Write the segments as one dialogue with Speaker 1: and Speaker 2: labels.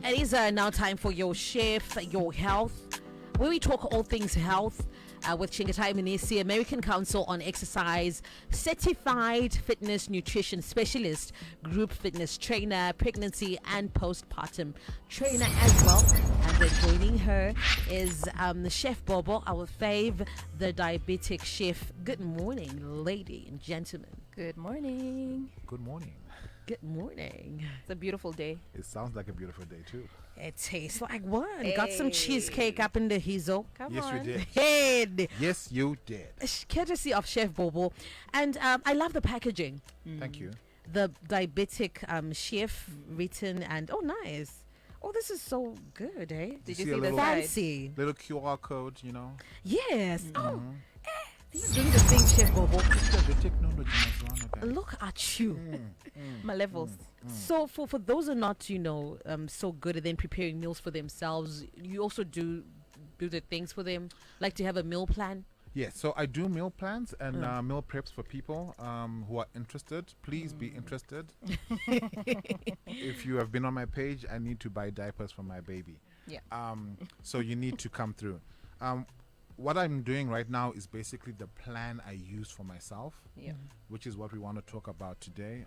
Speaker 1: It is now time for your chef, your health, where we talk all things health with Chingatai Manisi, American Council on Exercise, certified fitness nutrition specialist, group fitness trainer, pregnancy and postpartum trainer as well. And then joining her is Chef Bobo, our fave, the diabetic chef. Good morning, ladies and gentlemen.
Speaker 2: Good morning.
Speaker 3: Good morning.
Speaker 1: Good morning.
Speaker 2: It's a beautiful day.
Speaker 3: It sounds like a beautiful day too.
Speaker 1: It tastes like one. Got some cheesecake up in the hizo.
Speaker 2: Come
Speaker 3: Yes,
Speaker 2: on.
Speaker 3: you did.
Speaker 1: Head.
Speaker 3: Yes, you did.
Speaker 1: Courtesy of Chef Bobo. And I love the packaging.
Speaker 3: Thank you.
Speaker 1: The diabetic chef written and nice. Oh, this is so good, eh?
Speaker 2: Did
Speaker 3: see
Speaker 2: you
Speaker 3: a
Speaker 2: see the
Speaker 3: little-
Speaker 2: side?
Speaker 1: Fancy.
Speaker 3: Little QR code, you know.
Speaker 1: Yes. Oh,
Speaker 3: Mhm.
Speaker 1: you're doing the thing, Chef Bobo.
Speaker 3: The technology is one of them.
Speaker 1: Look at you.
Speaker 2: My levels.
Speaker 1: So for those who are not, so good at then preparing meals for themselves, you also do the things for them, like to have a meal plan.
Speaker 3: Yes, so I do meal plans and meal preps for people who are interested. Please be interested. If you have been on my page, I need to buy diapers for my baby.
Speaker 2: Yeah.
Speaker 3: So you need to come through. What I'm doing right now is basically the plan I use for myself,
Speaker 2: Yeah.
Speaker 3: which is what we want to talk about today.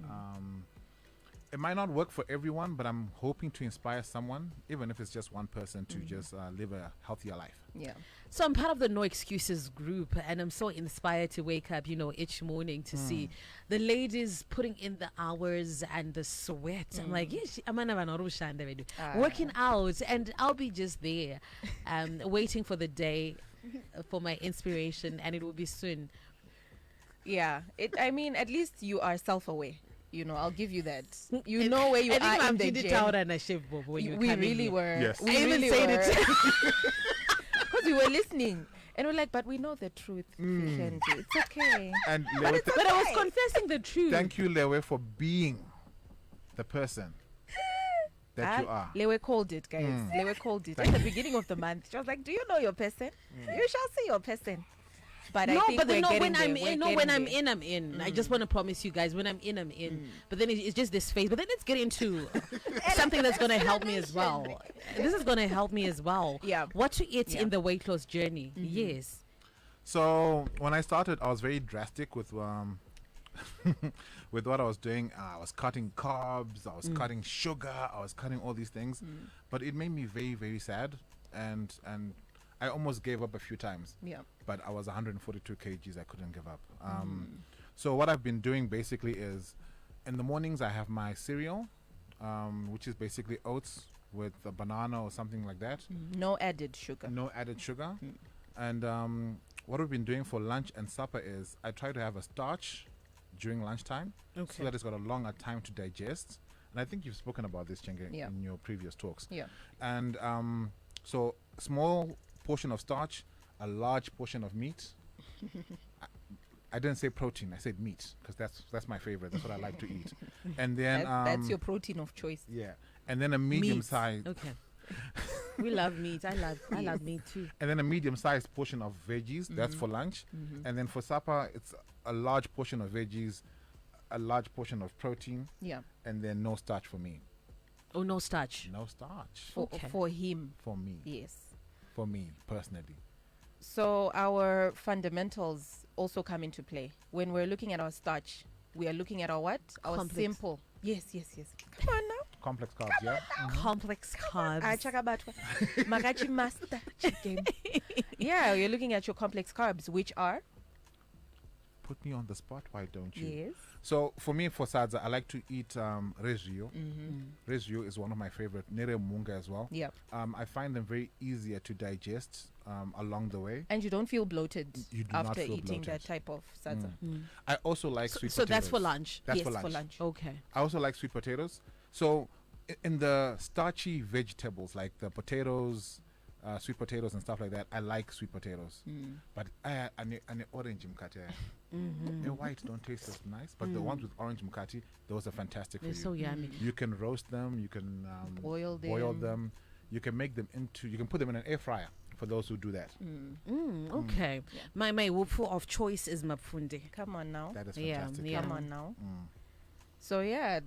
Speaker 3: It might not work for everyone, but I'm hoping to inspire someone, even if it's just one person, to just live a healthier life.
Speaker 2: Yeah.
Speaker 1: So I'm part of the No Excuses group, and I'm so inspired to wake up, each morning to see the ladies putting in the hours and the sweat. I'm like, yes, I'm working out, and I'll be just there, waiting for the day for my inspiration, and it will be soon.
Speaker 2: Yeah. I mean, at least you are self-aware. I'll give you that. You know where you
Speaker 1: I think
Speaker 2: are
Speaker 1: I'm
Speaker 2: in the
Speaker 1: did it
Speaker 2: gym.
Speaker 1: out and a chef Bobo when you
Speaker 2: We
Speaker 1: come in
Speaker 2: really
Speaker 1: here.
Speaker 2: were.
Speaker 3: Yes.
Speaker 2: We
Speaker 1: I even
Speaker 2: really
Speaker 1: said
Speaker 2: were.
Speaker 1: it.
Speaker 2: Because we were listening. And we're like, but we know the truth. Kendi. It's okay.
Speaker 3: And Lewe,
Speaker 1: But I was confessing the truth.
Speaker 3: thank you, Lewe, for being the person that you are.
Speaker 2: Lewe called it, guys. Lewe called it. At the beginning of the month, she was like, do you know your person? You shall see your person. But I
Speaker 1: No,
Speaker 2: think
Speaker 1: but then
Speaker 2: we're
Speaker 1: no,
Speaker 2: getting
Speaker 1: when
Speaker 2: there.
Speaker 1: I'm
Speaker 2: We're
Speaker 1: in, no,
Speaker 2: getting
Speaker 1: when I'm
Speaker 2: there.
Speaker 1: in, I'm in. I just want to promise you guys, when I'm in. But then it's just this phase. But then let's get into something that's going to help me as well. This is going to help me as well.
Speaker 2: Yeah.
Speaker 1: What to eat
Speaker 2: Yeah.
Speaker 1: in the weight loss journey. Yes.
Speaker 3: So when I started, I was very drastic with with what I was doing. I was cutting carbs, I was cutting sugar, I was cutting all these things. But it made me very, very sad, and I almost gave up a few times.
Speaker 2: Yeah.
Speaker 3: But I was 142 kgs. I couldn't give up. So what I've been doing basically is, in the mornings I have my cereal, which is basically oats with a banana or something like that.
Speaker 2: No added sugar.
Speaker 3: No added sugar. And what we've been doing for lunch and supper is I try to have a starch during lunchtime so that it's got a longer time to digest. And I think you've spoken about this, Chenge,
Speaker 2: Yeah.
Speaker 3: in your previous talks.
Speaker 2: Yeah.
Speaker 3: And so small portion of starch, a large portion of meat. I didn't say protein, I said meat, because that's my favorite. That's what I like to eat. And then
Speaker 2: That's your protein of choice.
Speaker 3: yeah, and then a medium
Speaker 1: Meat.
Speaker 3: size,
Speaker 1: Okay. We love meat. I love meat too.
Speaker 3: and then a medium sized portion of veggies. That's for lunch. And then for supper, it's a large portion of veggies, a large portion of protein,
Speaker 2: Yeah.
Speaker 3: and then no starch for me.
Speaker 1: Oh, no starch.
Speaker 3: No starch
Speaker 1: Okay.
Speaker 2: For him.
Speaker 3: for me.
Speaker 2: Yes.
Speaker 3: For me personally.
Speaker 2: So our fundamentals also come into play. When we're looking at our starch, we are looking at our what? Our
Speaker 1: Complex.
Speaker 2: simple. Yes. Come on now.
Speaker 3: Complex carbs, yeah.
Speaker 1: Complex carbs.
Speaker 2: Magachi master chicken. Yeah, you're looking at your complex carbs, which are
Speaker 3: Put me on the spot, why don't you?
Speaker 2: yes.
Speaker 3: So for me, for sadza, I like to eat resio. Resio is one of my favorite. Nere munga as well.
Speaker 2: Yep.
Speaker 3: I find them very easier to digest along the way.
Speaker 2: And you don't feel bloated
Speaker 3: You do not
Speaker 2: after
Speaker 3: feel
Speaker 2: eating that
Speaker 3: bloated.
Speaker 2: type of salsa.
Speaker 3: I also like sweet
Speaker 1: So
Speaker 3: potatoes.
Speaker 1: that's for lunch.
Speaker 3: That's
Speaker 2: Yes,
Speaker 3: for lunch.
Speaker 2: for lunch.
Speaker 1: Okay.
Speaker 3: I also like sweet potatoes. So in the starchy vegetables like the potatoes, sweet potatoes and stuff like that, I like sweet potatoes. But an orange mkate, the white don't taste as nice. But the ones with orange mkate, those are fantastic
Speaker 1: They're
Speaker 3: for you.
Speaker 1: so yummy.
Speaker 3: You can roast them. You can
Speaker 2: Boil them.
Speaker 3: them. You can make them into. You can put them in an air fryer for those who do that.
Speaker 1: Okay. My wufu of choice is mapfundi.
Speaker 2: Come on now.
Speaker 3: That is
Speaker 1: Yeah,
Speaker 3: fantastic.
Speaker 1: yeah.
Speaker 2: Come on now. So yeah,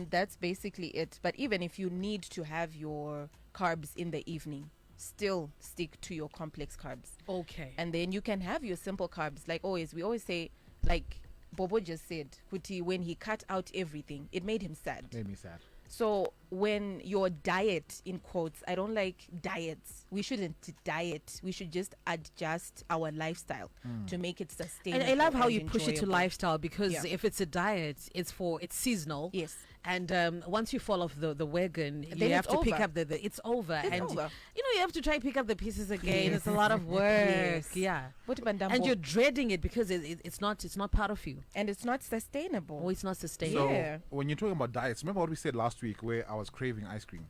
Speaker 2: that's basically it. But even if you need to have your carbs in the evening, still stick to your complex carbs.
Speaker 1: Okay.
Speaker 2: And then you can have your simple carbs. Like always, we always say, like Bobo just said, Kuti, when he cut out everything, it made him sad.
Speaker 3: Made me sad.
Speaker 2: So when your diet, in quotes, I don't like diets. We shouldn't diet. We should just adjust our lifestyle to make it sustainable.
Speaker 1: And I love how
Speaker 2: and
Speaker 1: you push it to
Speaker 2: enjoyable.
Speaker 1: lifestyle, because
Speaker 2: Yeah.
Speaker 1: if it's a diet, it's seasonal.
Speaker 2: Yes.
Speaker 1: And once you fall off the wagon, you
Speaker 2: Then
Speaker 1: have
Speaker 2: it's
Speaker 1: to pick
Speaker 2: over.
Speaker 1: up the it's over.
Speaker 2: It's
Speaker 1: and
Speaker 2: over.
Speaker 1: you know, you have to try and pick up the pieces again. It's a lot of work.
Speaker 2: Yes.
Speaker 1: Yeah.
Speaker 2: What about
Speaker 1: And you're dreading it because it's not part of you.
Speaker 2: and it's not sustainable.
Speaker 1: Or it's not sustainable.
Speaker 3: So
Speaker 2: Yeah.
Speaker 3: when you're talking about diets, remember what we said last week where I was craving ice cream?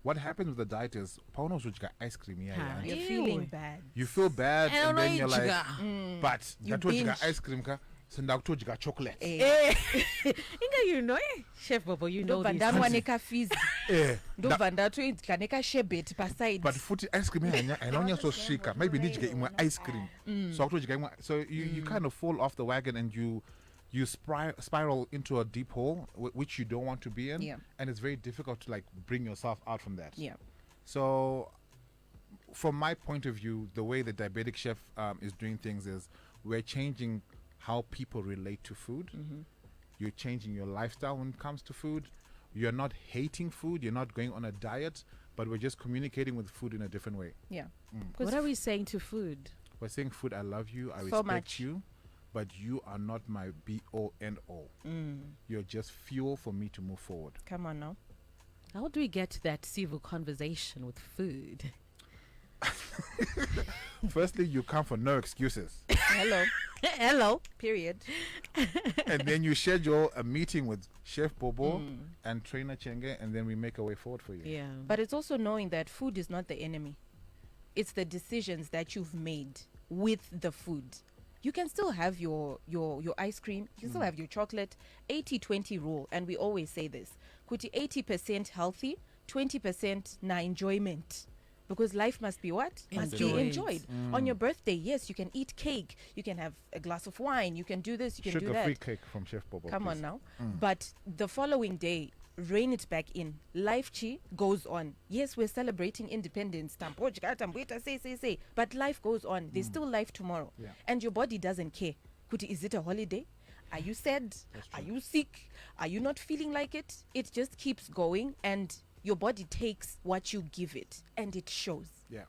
Speaker 3: What happens with the diet is Pauno's which got ice cream here.
Speaker 1: Ha.
Speaker 2: You're
Speaker 1: Ew.
Speaker 2: feeling bad.
Speaker 3: You feel bad
Speaker 1: And
Speaker 3: and then
Speaker 1: I
Speaker 3: you're
Speaker 1: know
Speaker 3: like,
Speaker 1: you
Speaker 3: but
Speaker 2: You
Speaker 3: that what you got
Speaker 2: binge.
Speaker 3: ice cream ka sendakuthoji got chocolate.
Speaker 2: Eh.
Speaker 1: Inga, you know, Chef Bobo, you know
Speaker 2: Ndobva
Speaker 1: this.
Speaker 2: ndanwaneka fizi
Speaker 3: Eh,
Speaker 2: ndobva ndatoidya nekashebheti paside.
Speaker 3: but futhi ice cream ainonyatsosvika maybe ndidye imwe ice cream so akutodya imwe so you kind of fall off the wagon and you spiral into a deep hole which you don't want to be in.
Speaker 2: Yeah.
Speaker 3: And it's very difficult to like bring yourself out from that.
Speaker 2: Yeah.
Speaker 3: So from my point of view, the way the Diabetic Chef is doing things is we're changing how people relate to food. You're changing your lifestyle when it comes to food. You're not hating food, you're not going on a diet, but we're just communicating with food in a different way.
Speaker 2: Yeah.
Speaker 1: What are we saying to food?
Speaker 3: We're saying, food, I love you, I
Speaker 2: So
Speaker 3: respect
Speaker 2: much.
Speaker 3: you, but you are not my be-all-end-all. You're just fuel for me to move forward.
Speaker 2: Come on now.
Speaker 1: How do we get to that civil conversation with food?
Speaker 3: Firstly, you come for no excuses.
Speaker 2: Hello.
Speaker 1: Hello.
Speaker 2: Period.
Speaker 3: And then you schedule a meeting with Chef Bobo and Trainer Chenge, and then we make a way forward for you.
Speaker 1: Yeah.
Speaker 2: But it's also knowing that food is not the enemy. It's the decisions that you've made with the food. You can still have your ice cream. You can still have your chocolate. 80-20 rule. And we always say this. Kuti 80% healthy, 20% na enjoyment. Because life must be what? Must be
Speaker 1: Enjoyed.
Speaker 2: enjoyed. On your birthday, yes, you can eat cake. You can have a glass of wine. You can do this. You can do that.
Speaker 3: Sugar-free cake from Chef Bobo.
Speaker 2: Come on
Speaker 3: please.
Speaker 2: now. But the following day, rein it back in. Life chi goes on. Yes, we're celebrating independence. Say. But life goes on. There's still life tomorrow.
Speaker 3: Yeah.
Speaker 2: And your body doesn't care. Kuti, is it a holiday? Are you sad? Are you sick? Are you not feeling like it? It just keeps going, and your body takes what you give it, and it shows.
Speaker 3: Yeah.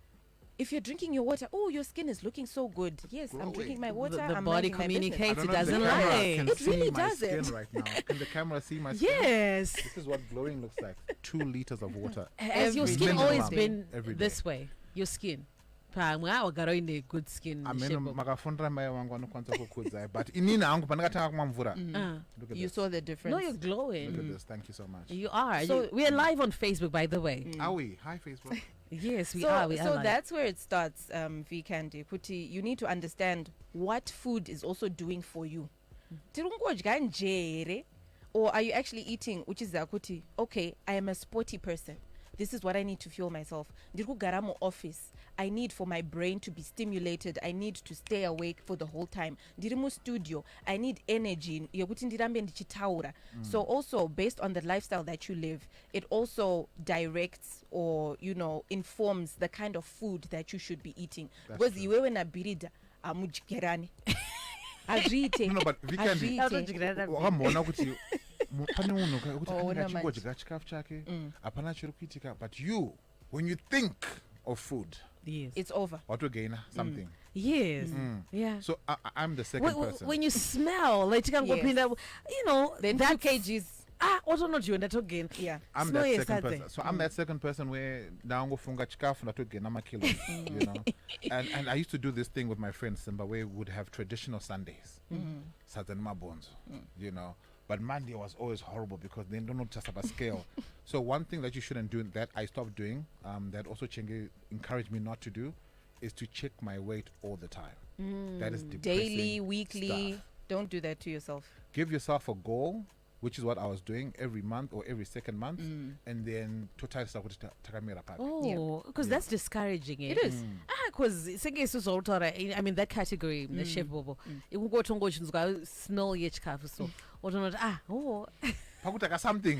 Speaker 2: If you're drinking your water, oh, your skin is looking so good. Yes, I'm drinking my water.
Speaker 1: The
Speaker 2: I'm
Speaker 1: body
Speaker 2: minding my business.
Speaker 1: communicates.
Speaker 3: I
Speaker 1: It
Speaker 3: don't know if the
Speaker 1: doesn't
Speaker 3: camera
Speaker 1: lie.
Speaker 3: can
Speaker 2: It
Speaker 3: see
Speaker 2: really
Speaker 3: my
Speaker 2: doesn't.
Speaker 3: skin right now. Can the camera see my skin?
Speaker 1: Yes.
Speaker 3: This is what glowing looks like. 2 liters of water.
Speaker 1: Has your
Speaker 2: Every
Speaker 1: skin
Speaker 3: minimum
Speaker 1: always been
Speaker 3: every
Speaker 1: this way? Your skin. In a good skin.
Speaker 3: amene
Speaker 1: Chef Bobo.
Speaker 3: makafundira mai vangu anokwanisa kukudzai but inini hangu pandakatanga kumwa mvura. Look at
Speaker 2: You
Speaker 3: this.
Speaker 2: saw the difference.
Speaker 1: No, you're glowing.
Speaker 3: Look at this. Thank you so much.
Speaker 1: You are.
Speaker 2: So-
Speaker 1: we are live on Facebook, by the way.
Speaker 3: Are we? Hi, Facebook.
Speaker 1: Yes, we
Speaker 2: so,
Speaker 1: are. We
Speaker 2: so
Speaker 1: are. live.
Speaker 2: that's where it starts, V Candy. Kuti, you need to understand what food is also doing for you. Tirungodya njere, or are you actually eating, which is kuti, okay, I am a sporty person. This is what I need to fuel myself. Ndiri kugara mu office. I need for my brain to be stimulated. I need to stay awake for the whole time. Ndiri mu studio. I need energy. Yokuti ndirambe ndichitaura. So also based on the lifestyle that you live, it also directs or informs the kind of food that you should be eating.
Speaker 3: That's
Speaker 2: Because
Speaker 3: true.
Speaker 2: iwewe na birida amujikerani. Azviite.
Speaker 3: No, but Vikendi,
Speaker 2: Azviite.
Speaker 3: wakamboona kuti pane munhu kuti
Speaker 2: Oh,
Speaker 3: anenge
Speaker 2: una
Speaker 3: achingodya chikafu chake hapana chiri kuitika but you when you think of food
Speaker 1: Yes.
Speaker 2: It's over.
Speaker 3: watogaina something.
Speaker 1: Yes. Yeah.
Speaker 3: So I'm the second person.
Speaker 1: When you smell, like
Speaker 2: Yes. Then
Speaker 1: that
Speaker 2: 2 kgs.
Speaker 1: also not you, that again.
Speaker 2: Yeah.
Speaker 3: I'm
Speaker 1: smell
Speaker 3: that
Speaker 1: is
Speaker 3: second
Speaker 1: something.
Speaker 3: person. So I'm that second person where ndaangofunga chikafu ndatogena makilos, And I used to do this thing with my friends Simba where we would have traditional Sundays. Saturday mabonzo, But Monday was always horrible because they don't know just about scale. So one thing that you shouldn't do that I stopped doing, that also Chenge encouraged me not to do, is to check my weight all the time. That is depressing
Speaker 2: Daily, weekly.
Speaker 3: stuff.
Speaker 2: Don't do that to yourself.
Speaker 3: Give yourself a goal, which is what I was doing every month or every second month, and then total takamira papi.
Speaker 1: Oh, because that's discouraging.
Speaker 2: It is.
Speaker 1: Because I mean that category, the chef bobo. You go to go smell your chikafu so. Or not.
Speaker 3: Pakutaka something.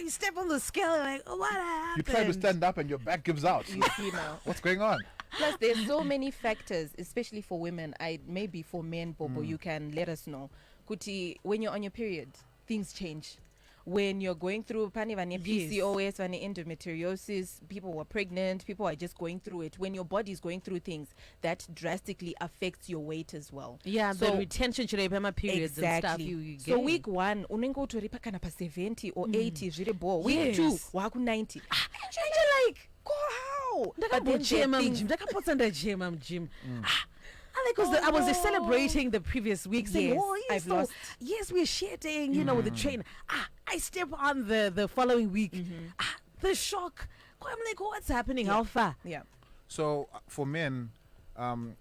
Speaker 1: You step on the scale, like, oh, what happened?
Speaker 3: You try to stand up and your back gives out.
Speaker 2: You see now.
Speaker 3: What's going on?
Speaker 2: Plus, there's so many factors, especially for women. Maybe for men, Bobo, you can let us know. Kuti, when you're on your period, things change. When you're going through PCOS, endometriosis, people were pregnant, people are just going through it. When your body is going through things, that drastically affects your weight as well.
Speaker 1: Yeah,
Speaker 2: so
Speaker 1: the retention should have periods and stuff. You
Speaker 2: So
Speaker 1: gain.
Speaker 2: week 1, unengo to ripakana pa 70 or 80, week
Speaker 1: Yes.
Speaker 2: 2, waku 90. And you're like, go how? But then there are things-
Speaker 1: Gym. Because I was celebrating the previous week, saying,
Speaker 2: Yes,
Speaker 1: "Oh, yes,
Speaker 2: I've
Speaker 1: so,
Speaker 2: lost.
Speaker 1: yes, we're shedding, you know, with the train." I step on the following week. The shock. I'm like, what's happening? How far?
Speaker 2: Yeah.
Speaker 3: So for men, and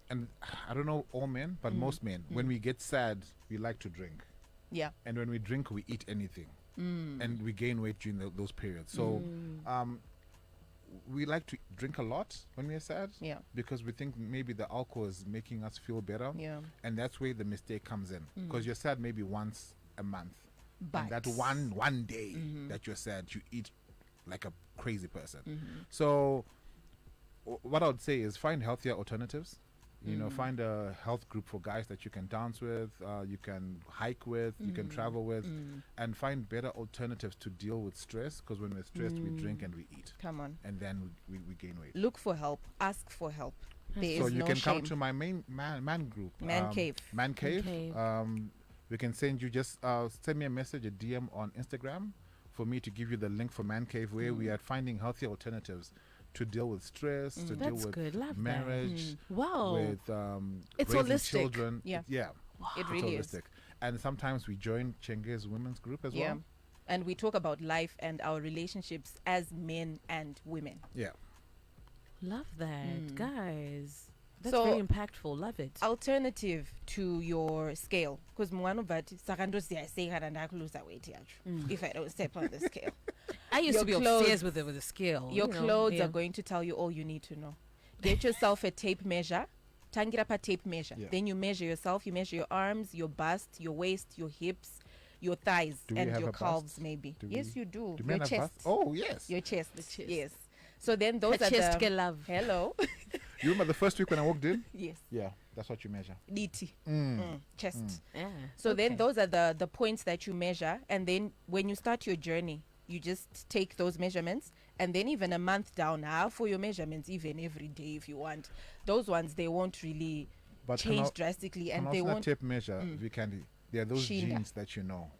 Speaker 3: I don't know all men, but most men, when we get sad, we like to drink.
Speaker 2: Yeah.
Speaker 3: And when we drink, we eat anything. And we gain weight during those periods. So we like to drink a lot when we're sad.
Speaker 2: Yeah.
Speaker 3: Because we think maybe the alcohol is making us feel better.
Speaker 2: Yeah.
Speaker 3: And that's where the mistake comes in. Because you're sad maybe once a month.
Speaker 2: But
Speaker 3: And that one day that you're sad, you eat like a crazy person. So what I would say is find healthier alternatives. You know, find a health group for guys that you can dance with, you can hike with, you can travel with, and find better alternatives to deal with stress. Because when we're stressed, we drink and we eat,
Speaker 2: come on.
Speaker 3: and then we gain weight.
Speaker 2: Look for help. Ask for help. There
Speaker 3: So
Speaker 2: is
Speaker 3: you
Speaker 2: no
Speaker 3: can
Speaker 2: shame.
Speaker 3: come to my main man group,
Speaker 2: Man cave.
Speaker 3: Man cave.
Speaker 1: cave.
Speaker 3: We can send you just send me a message, a DM on Instagram, for me to give you the link for Man Cave, where we are finding healthy alternatives to deal with stress, to deal
Speaker 1: That's
Speaker 3: with
Speaker 1: good. Love that.
Speaker 3: marriage,
Speaker 1: Wow.
Speaker 3: with
Speaker 1: It's
Speaker 3: raising
Speaker 1: holistic.
Speaker 3: children.
Speaker 2: Yeah.
Speaker 3: Yeah.
Speaker 2: It
Speaker 3: It's
Speaker 2: really is.
Speaker 3: holistic. And sometimes we join Chenge's women's group as
Speaker 2: Yeah.
Speaker 3: well.
Speaker 2: And we talk about life and our relationships as men and women.
Speaker 3: Yeah.
Speaker 1: Love that, guys. That's
Speaker 2: So-
Speaker 1: very impactful. Love it.
Speaker 2: Alternative to your scale. Because if I don't step on the scale.
Speaker 1: I used
Speaker 2: your
Speaker 1: to be
Speaker 2: clothes-
Speaker 1: obsessed with the scale.
Speaker 2: Your
Speaker 1: you know,
Speaker 2: clothes
Speaker 1: yeah.
Speaker 2: are going to tell you all you need to know. Get yourself a tape measure. Tangira pa tape measure.
Speaker 3: Yeah.
Speaker 2: Then you measure yourself. You measure your arms, your bust, your waist, your hips, your thighs,
Speaker 3: Do we
Speaker 2: and
Speaker 3: have
Speaker 2: your
Speaker 3: a bust?
Speaker 2: calves maybe.
Speaker 3: Do
Speaker 2: Yes,
Speaker 3: we-
Speaker 2: you do.
Speaker 3: Do
Speaker 2: Your
Speaker 3: men have
Speaker 2: chest.
Speaker 3: bust? Oh, yes.
Speaker 2: Your chest.
Speaker 1: chest.
Speaker 2: Yes. So then those
Speaker 1: Her
Speaker 2: are
Speaker 1: chest
Speaker 2: the...
Speaker 1: get love.
Speaker 2: Hello.
Speaker 3: You remember the first week when I walked in?
Speaker 2: Yes.
Speaker 3: Yeah, that's what you measure.
Speaker 2: DT. Chest.
Speaker 1: Yeah.
Speaker 2: So then
Speaker 1: okay.
Speaker 2: those are the points that you measure, and then when you start your journey, you just take those measurements, and then even a month down, half for your measurements, even every day if you want. Those ones, they won't really
Speaker 3: But
Speaker 2: change drastically, and they won't...
Speaker 3: tape measure, we can. There are those
Speaker 2: Shinda.
Speaker 3: jeans that you know.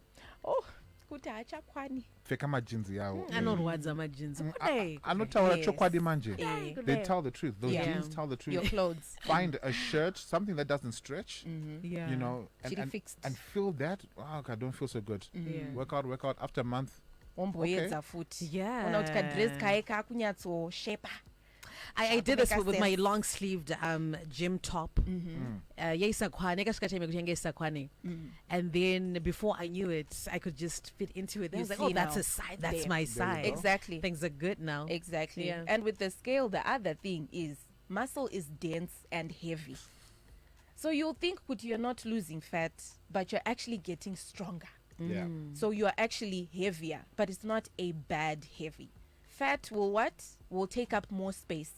Speaker 2: Oh, kuti hachakwani.
Speaker 3: Feka majinzi yao.
Speaker 1: anorwadza majinsi kudai
Speaker 3: Anotaura
Speaker 2: Yes.
Speaker 3: chokwadi manje.
Speaker 2: Eh,
Speaker 3: They tell the truth. Those
Speaker 2: Yeah.
Speaker 3: jeans tell the truth.
Speaker 2: Your clothes.
Speaker 3: Find a shirt, something that doesn't stretch.
Speaker 1: yeah
Speaker 3: You know,
Speaker 2: Chiri
Speaker 3: and
Speaker 2: fixed.
Speaker 3: feel that. Oh, I don't feel so good.
Speaker 1: yeah
Speaker 3: Work out. After a month,
Speaker 2: Omboyedza futi.
Speaker 1: Yeah.
Speaker 2: Ona kuti kadress kaye kakunyatsoshepa.
Speaker 1: I did this
Speaker 2: Make
Speaker 1: with my
Speaker 2: sense.
Speaker 1: long sleeved gym top yaisakwane kasikatime kuti yange isakwane and then before I knew it I could just fit into it. I
Speaker 2: You
Speaker 1: was like,
Speaker 2: see
Speaker 1: oh, that's
Speaker 2: now.
Speaker 1: a size, that's
Speaker 2: There.
Speaker 1: my
Speaker 3: you
Speaker 1: size.
Speaker 3: go.
Speaker 2: Exactly.
Speaker 1: Things are good now.
Speaker 2: Exactly.
Speaker 1: Yeah.
Speaker 2: And with the scale, the other thing is muscle is dense and heavy. So you'll think that you're not losing fat, but you're actually getting stronger.
Speaker 3: yeah.
Speaker 2: So you are actually heavier, but it's not a bad heavy. Fat will what? Will take up more space.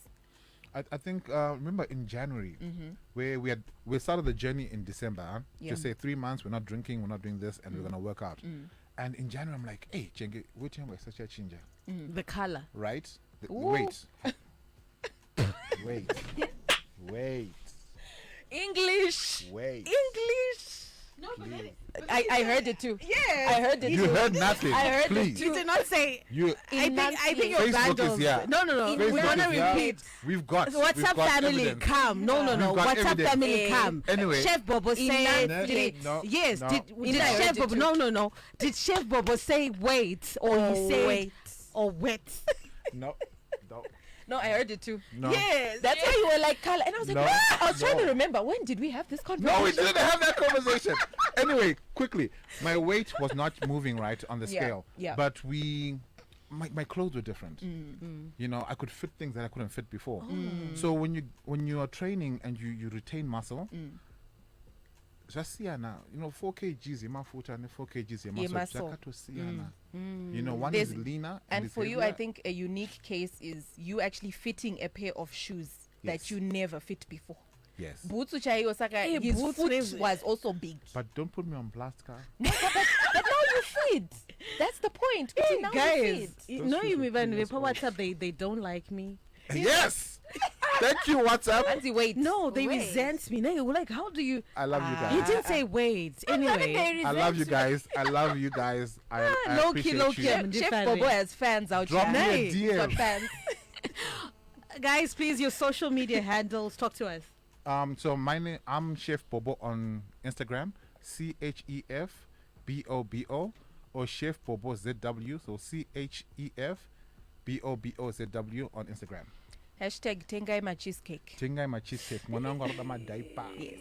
Speaker 3: I think remember in January where we started the journey in December. Huh?
Speaker 2: Yeah.
Speaker 3: Just say 3 months we're not drinking, we're not doing this, and we're gonna work out. And in January I'm like, hey, Chenge, what time we're such a ginger,
Speaker 1: The color.
Speaker 3: right?
Speaker 2: Ooh.
Speaker 3: Wait, wait,
Speaker 2: English.
Speaker 3: wait.
Speaker 2: English.
Speaker 3: Please.
Speaker 2: I heard it too.
Speaker 1: Yeah.
Speaker 2: I heard it
Speaker 3: You
Speaker 2: too.
Speaker 3: heard nothing.
Speaker 2: I heard it
Speaker 3: Please.
Speaker 2: too.
Speaker 1: You did not say.
Speaker 3: You
Speaker 1: I think your
Speaker 3: Facebook is
Speaker 1: vandals.
Speaker 3: here.
Speaker 1: No.
Speaker 3: Facebook
Speaker 1: We want to
Speaker 3: is here.
Speaker 1: repeat.
Speaker 3: We've got
Speaker 1: So WhatsApp
Speaker 3: got
Speaker 1: family
Speaker 3: evidence.
Speaker 1: come. No.
Speaker 3: We've got
Speaker 1: WhatsApp
Speaker 3: evidence.
Speaker 1: family come.
Speaker 3: Anyway.
Speaker 1: Chef Bobo say.
Speaker 2: Enough.
Speaker 3: No,
Speaker 1: Yes.
Speaker 3: no.
Speaker 1: Did
Speaker 2: I heard
Speaker 1: Chef
Speaker 2: it
Speaker 1: Bobo?
Speaker 2: too.
Speaker 1: No. Did Chef Bobo say wait or
Speaker 2: Oh,
Speaker 1: he said
Speaker 2: wait.
Speaker 1: or wet?
Speaker 3: No, no,
Speaker 2: No, I heard it too.
Speaker 3: no.
Speaker 1: Yes.
Speaker 2: That's why you were like, Carla. And I was like,
Speaker 3: No,
Speaker 2: what? I was trying to
Speaker 3: no.
Speaker 2: remember. When did we have this conversation?
Speaker 3: No, we didn't have that conversation. Anyway, quickly, my weight was not moving right on the
Speaker 2: Yeah,
Speaker 3: scale.
Speaker 2: yeah.
Speaker 3: But my clothes were different. You know, I could fit things that I couldn't fit before. So when you are training and you retain muscle, zvasiyana, 4 kgs yemafuta and 4 kgs
Speaker 2: Yemasol.
Speaker 3: zvakatosiyana. One
Speaker 2: There's-
Speaker 3: is leaner
Speaker 2: And
Speaker 3: it's
Speaker 2: for you, I
Speaker 3: heavier.
Speaker 2: think a unique case is you actually fitting a pair of shoes
Speaker 3: Yes.
Speaker 2: that you never fit before.
Speaker 3: Yes,
Speaker 2: Boots chaiyo saka
Speaker 1: Eh,
Speaker 2: his
Speaker 1: boots
Speaker 2: foot
Speaker 1: is-
Speaker 2: was also big.
Speaker 3: but don't put me on blast, car.
Speaker 2: But now you fit. That's the point. Kuti now you
Speaker 1: Guys,
Speaker 2: fit.
Speaker 1: you
Speaker 3: Those
Speaker 1: know
Speaker 3: shoes
Speaker 1: you
Speaker 3: were
Speaker 1: even
Speaker 3: previous
Speaker 1: for
Speaker 3: old.
Speaker 1: WhatsApp they don't like me.
Speaker 3: Yes, thank you, WhatsApp.
Speaker 2: Auntie, wait.
Speaker 1: No, they
Speaker 2: Wait.
Speaker 1: resent me. They were like, how do you?
Speaker 3: I love you
Speaker 1: He
Speaker 3: guys.
Speaker 1: didn't say wait. Anyway,
Speaker 3: I love you guys. I love you guys. I
Speaker 1: low-key,
Speaker 3: appreciate
Speaker 1: low-key,
Speaker 3: you.
Speaker 1: I'm
Speaker 2: Chef
Speaker 1: different.
Speaker 2: Bobo has fans out
Speaker 3: Drop
Speaker 2: here.
Speaker 3: me a
Speaker 2: He's
Speaker 3: DM.
Speaker 2: got fans.
Speaker 1: guys, please your social media handles. Talk to us.
Speaker 3: So my name, I'm Chef Bobo on Instagram, CHEF BOBO, or Chef Bobo ZW. So CHEF BOBO ZW on Instagram.
Speaker 2: Hashtag Tengai my cheesecake.
Speaker 3: Tingai my cheesecake. Mwanangu aruda ma diaper.
Speaker 2: Yes.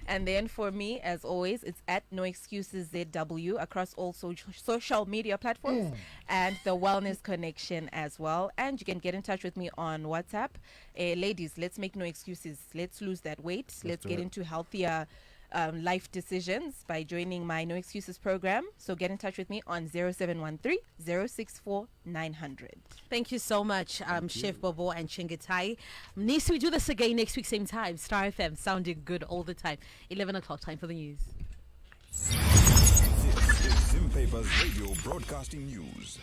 Speaker 2: And then for me, as always, it's at No Excuses ZW across all social media platforms and the Wellness Connection as well. And you can get in touch with me on WhatsApp. Ladies, let's make no excuses. Let's lose that weight. Let's
Speaker 3: do
Speaker 2: get
Speaker 3: it.
Speaker 2: into healthier life decisions by joining my No Excuses program. So get in touch with me on 0713 064 900.
Speaker 1: Thank you so much, Chef Bobo and Chingitai. Nisi, we do this again next week, same time. Star FM, sounding good all the time. 11 o'clock, time for the news.
Speaker 4: This is Zim Papers Radio Broadcasting News.